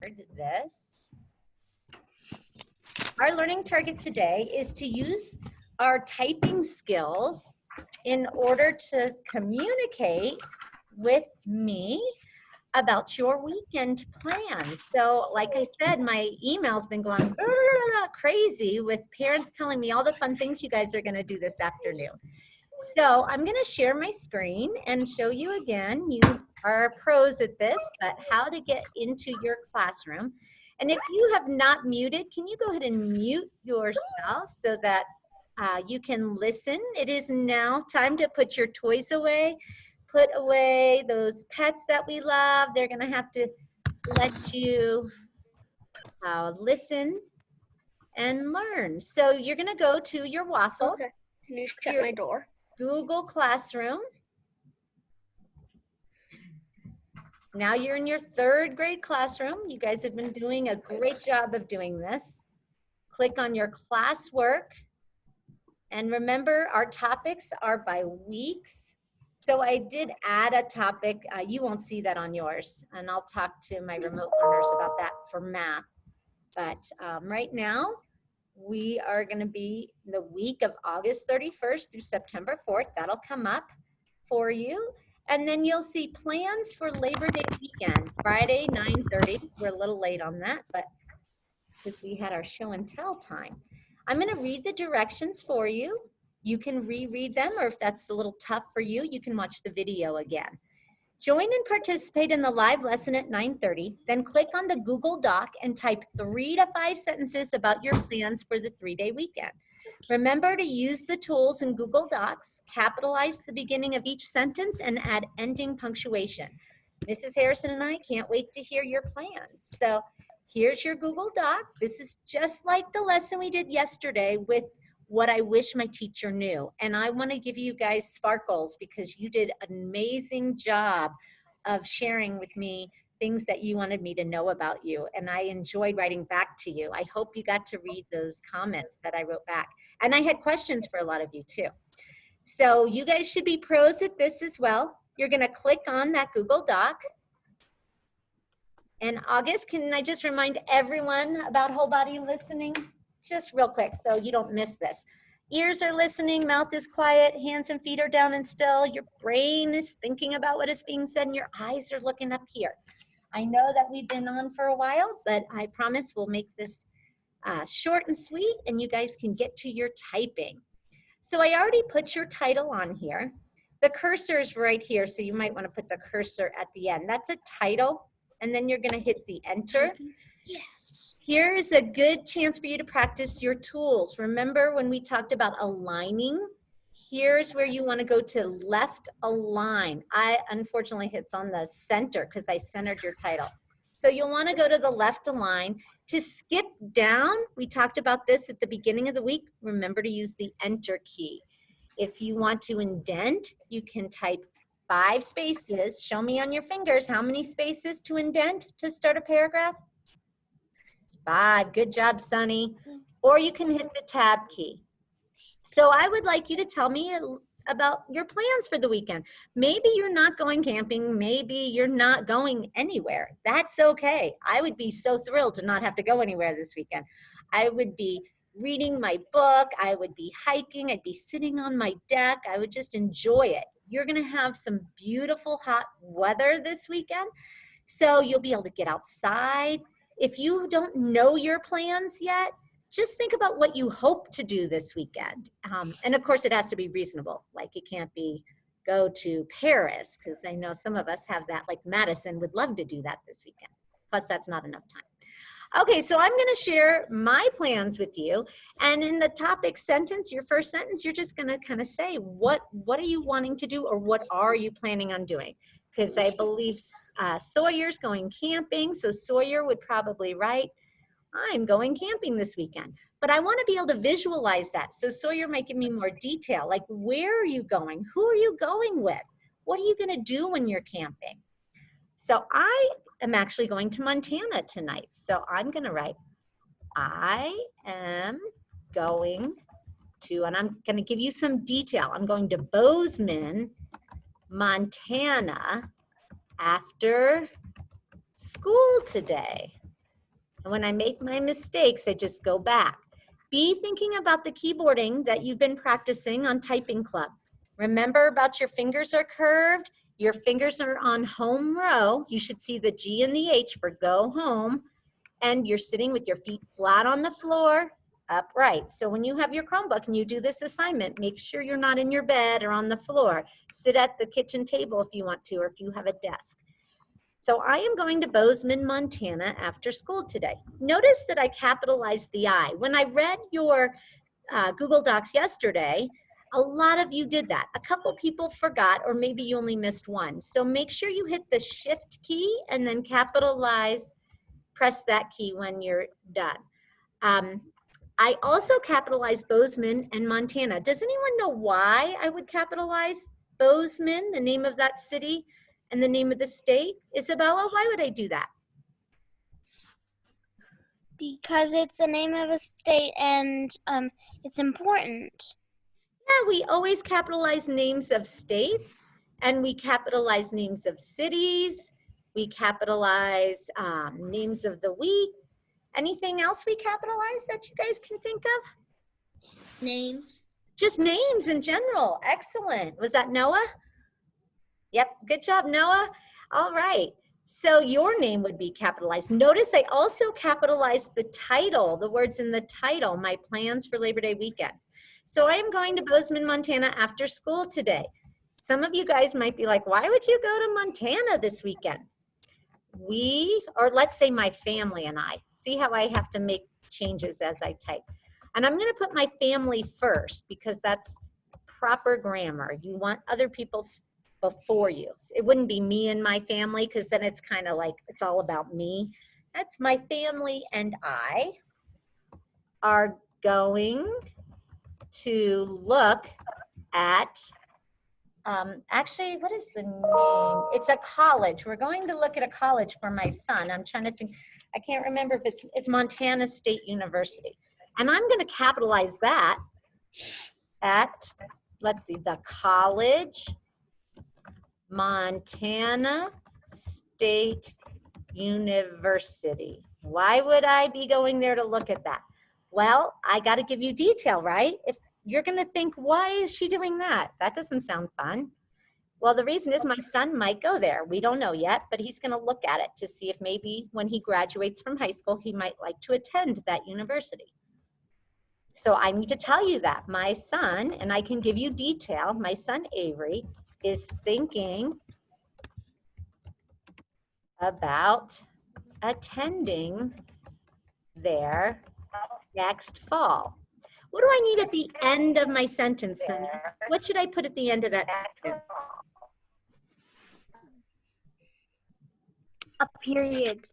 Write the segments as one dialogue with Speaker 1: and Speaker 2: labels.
Speaker 1: this. Our learning target today is to use our typing skills in order to communicate with me about your weekend plans. So like I said, my email's been going crazy with parents telling me all the fun things you guys are going to do this afternoon. So I'm going to share my screen and show you again. You are pros at this, but how to get into your classroom. And if you have not muted, can you go ahead and mute yourself so that you can listen? It is now time to put your toys away, put away those pets that we love. They're going to have to let you listen and learn. So you're going to go to your waffle.
Speaker 2: Okay. Can you shut my door?
Speaker 1: Google Classroom. Now you're in your third grade classroom. You guys have been doing a great job of doing this. Click on your classwork. And remember, our topics are by weeks. So I did add a topic. You won't see that on yours. And I'll talk to my remote learners about that for math. But right now, we are going to be the week of August 31st through September 4th. That'll come up for you. And then you'll see plans for Labor Day weekend, Friday, 9:30. We're a little late on that, but it's because we had our show and tell time. I'm going to read the directions for you. You can reread them, or if that's a little tough for you, you can watch the video again. Join and participate in the live lesson at 9:30, then click on the Google Doc and type 3 to 5 sentences about your plans for the 3-day weekend. Remember to use the tools in Google Docs, capitalize the beginning of each sentence, and add ending punctuation. Mrs. Harrison and I can't wait to hear your plans. So here's your Google Doc. This is just like the lesson we did yesterday with what I wish my teacher knew. And I want to give you guys sparkles because you did an amazing job of sharing with me things that you wanted me to know about you. And I enjoyed writing back to you. I hope you got to read those comments that I wrote back. And I had questions for a lot of you too. So you guys should be pros at this as well. You're going to click on that Google Doc. And August, can I just remind everyone about whole body listening? Just real quick so you don't miss this. Ears are listening, mouth is quiet, hands and feet are down and still, your brain is thinking about what is being said, and your eyes are looking up here. I know that we've been on for a while, but I promise we'll make this short and sweet, and you guys can get to your typing. So I already put your title on here. The cursor is right here, so you might want to put the cursor at the end. That's a title, and then you're going to hit the enter.
Speaker 2: Yes.
Speaker 1: Here's a good chance for you to practice your tools. Remember when we talked about aligning? Here's where you want to go to left align. I unfortunately hits on the center because I centered your title. So you'll want to go to the left align. To skip down, we talked about this at the beginning of the week. Remember to use the enter key. If you want to indent, you can type 5 spaces. Show me on your fingers how many spaces to indent to start a paragraph. 5. Good job, Sunny. Or you can hit the tab key. So I would like you to tell me about your plans for the weekend. Maybe you're not going camping. Maybe you're not going anywhere. That's okay. I would be so thrilled to not have to go anywhere this weekend. I would be reading my book. I would be hiking. I'd be sitting on my deck. I would just enjoy it. You're going to have some beautiful hot weather this weekend. So you'll be able to get outside. If you don't know your plans yet, just think about what you hope to do this weekend. And of course, it has to be reasonable. Like it can't be go to Paris, because I know some of us have that, like Madison would love to do that this weekend. Plus, that's not enough time. Okay, so I'm going to share my plans with you. And in the topic sentence, your first sentence, you're just going to kind of say, what are you wanting to do, or what are you planning on doing? Because I believe Sawyer's going camping, so Sawyer would probably write, I'm going camping this weekend. But I want to be able to visualize that. So Sawyer might give me more detail, like where are you going? Who are you going with? What are you going to do when you're camping? So I am actually going to Montana tonight. So I'm going to write, I am going to, and I'm going to give you some detail. I'm going to Bozeman, Montana after school today. And when I make my mistakes, I just go back. Be thinking about the keyboarding that you've been practicing on Typing Club. Remember about your fingers are curved, your fingers are on home row. You should see the G and the H for go home. And you're sitting with your feet flat on the floor, upright. So when you have your Chromebook and you do this assignment, make sure you're not in your bed or on the floor. Sit at the kitchen table if you want to, or if you have a desk. So I am going to Bozeman, Montana after school today. Notice that I capitalized the I. When I read your Google Docs yesterday, a lot of you did that. A couple people forgot, or maybe you only missed one. So make sure you hit the Shift key and then capitalize, press that key when you're done. I also capitalized Bozeman and Montana. Does anyone know why I would capitalize Bozeman, the name of that city, and the name of the state? Isabella, why would I do that?
Speaker 3: Because it's the name of a state and it's important.
Speaker 1: Yeah, we always capitalize names of states, and we capitalize names of cities. We capitalize names of the week. Anything else we capitalize that you guys can think of?
Speaker 2: Names.
Speaker 1: Just names in general. Excellent. Was that Noah? Yep, good job, Noah. All right, so your name would be capitalized. Notice I also capitalized the title, the words in the title, my plans for Labor Day weekend. So I am going to Bozeman, Montana after school today. Some of you guys might be like, why would you go to Montana this weekend? Or let's say my family and I. See how I have to make changes as I type. And I'm gonna put my family first because that's proper grammar. You want other people's before you. It wouldn't be me and my family because then it's kind of like it's all about me. That's my family and I are going to look at, actually, what is the name? It's a college. We're going to look at a college for my son. I'm trying to think, I can't remember if it's Montana State University. And I'm going to capitalize that at, let's see, the college, Montana State University. Why would I be going there to look at that? Well, I got to give you detail, right? If you're going to think, why is she doing that? That doesn't sound fun. Well, the reason is my son might go there. We don't know yet, but he's going to look at it to see if maybe when he graduates from high school, he might like to attend that university. So I need to tell you that my son, and I can give you detail, my son Avery is thinking about attending there next fall. What do I need at the end of my sentence, Sunny? What should I put at the end of that sentence?
Speaker 3: A period.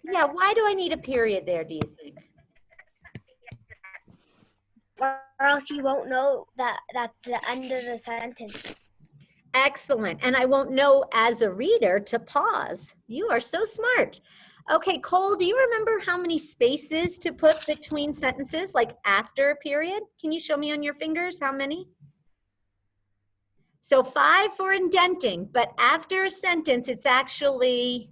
Speaker 1: Yeah, why do I need a period there, do you think?
Speaker 3: Or else you won't know that that's the end of the sentence.
Speaker 1: Excellent. And I won't know as a reader to pause. You are so smart. Okay, Cole, do you remember how many spaces to put between sentences, like after a period? Can you show me on your fingers how many? So 5 for indenting, but after a sentence, it's actually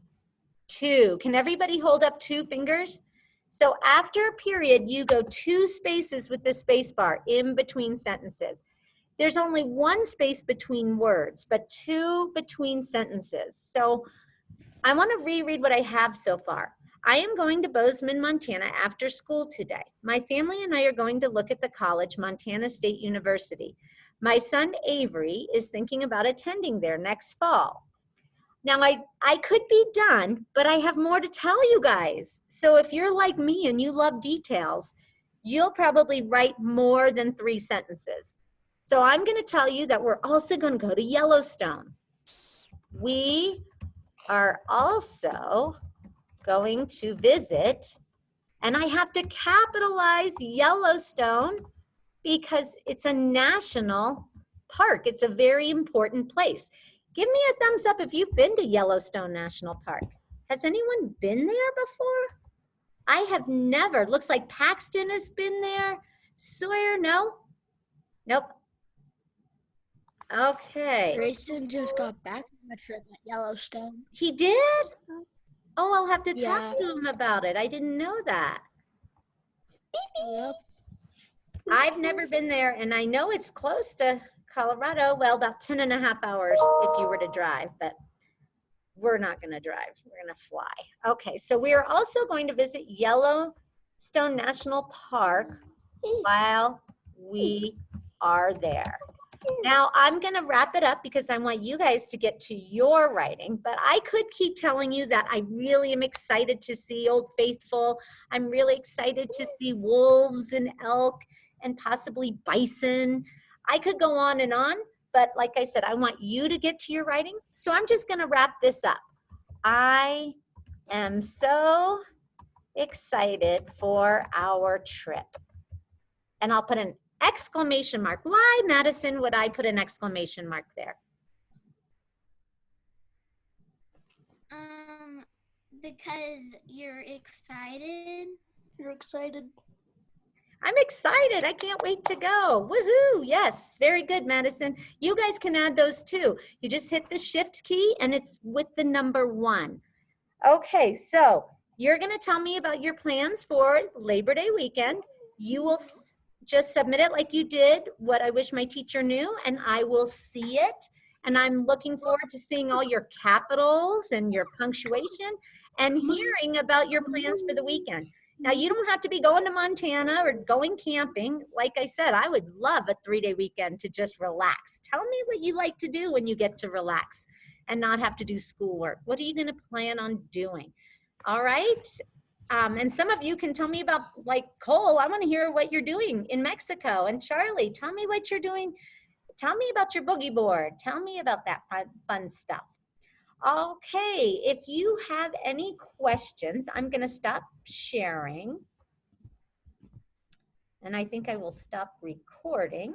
Speaker 1: 2. Can everybody hold up 2 fingers? So after a period, you go 2 spaces with the space bar in between sentences. There's only 1 space between words, but 2 between sentences. So I want to reread what I have so far. I am going to Bozeman, Montana after school today. My family and I are going to look at the college, Montana State University. My son Avery is thinking about attending there next fall. Now I could be done, but I have more to tell you guys. So if you're like me and you love details, you'll probably write more than 3 sentences. So I'm going to tell you that we're also going to go to Yellowstone. We are also going to visit, and I have to capitalize Yellowstone because it's a national park. It's a very important place. Give me a thumbs up if you've been to Yellowstone National Park. Has anyone been there before? I have never. Looks like Paxton has been there. Sawyer, no? Nope. Okay.
Speaker 2: Grayson just got back from a trip at Yellowstone.
Speaker 1: He did? Oh, I'll have to talk
Speaker 2: Yeah.
Speaker 1: to him about it. I didn't know that.
Speaker 2: Yep.
Speaker 1: I've never been there, and I know it's close to Colorado. Well, about 10 and a half hours if you were to drive, but we're not going to drive. We're going to fly. Okay, so we are also going to visit Yellowstone National Park while we are there. Now, I'm going to wrap it up because I want you guys to get to your writing, but I could keep telling you that I really am excited to see Old Faithful. I'm really excited to see wolves and elk and possibly bison. I could go on, but like I said, I want you to get to your writing. So I'm just going to wrap this up. I am so excited for our trip. And I'll put an exclamation mark. Why, Madison, would I put an exclamation mark there?
Speaker 4: Because you're excited.
Speaker 2: You're excited.
Speaker 1: I'm excited. I can't wait to go. Woohoo. Yes, very good, Madison. You guys can add those too. You just hit the shift key and it's with the number 1. Okay, so you're going to tell me about your plans for Labor Day weekend. You will just submit it like you did, what I wish my teacher knew, and I will see it. And I'm looking forward to seeing all your capitals and your punctuation and hearing about your plans for the weekend. Now, you don't have to be going to Montana or going camping. Like I said, I would love a 3-day weekend to just relax. Tell me what you like to do when you get to relax and not have to do schoolwork. What are you going to plan on doing? All right. And some of you can tell me about, like Cole, I want to hear what you're doing in Mexico. And Charlie, tell me what you're doing. Tell me about your boogie board. Tell me about that fun stuff. Okay, if you have any questions, I'm going to stop sharing. And I think I will stop recording.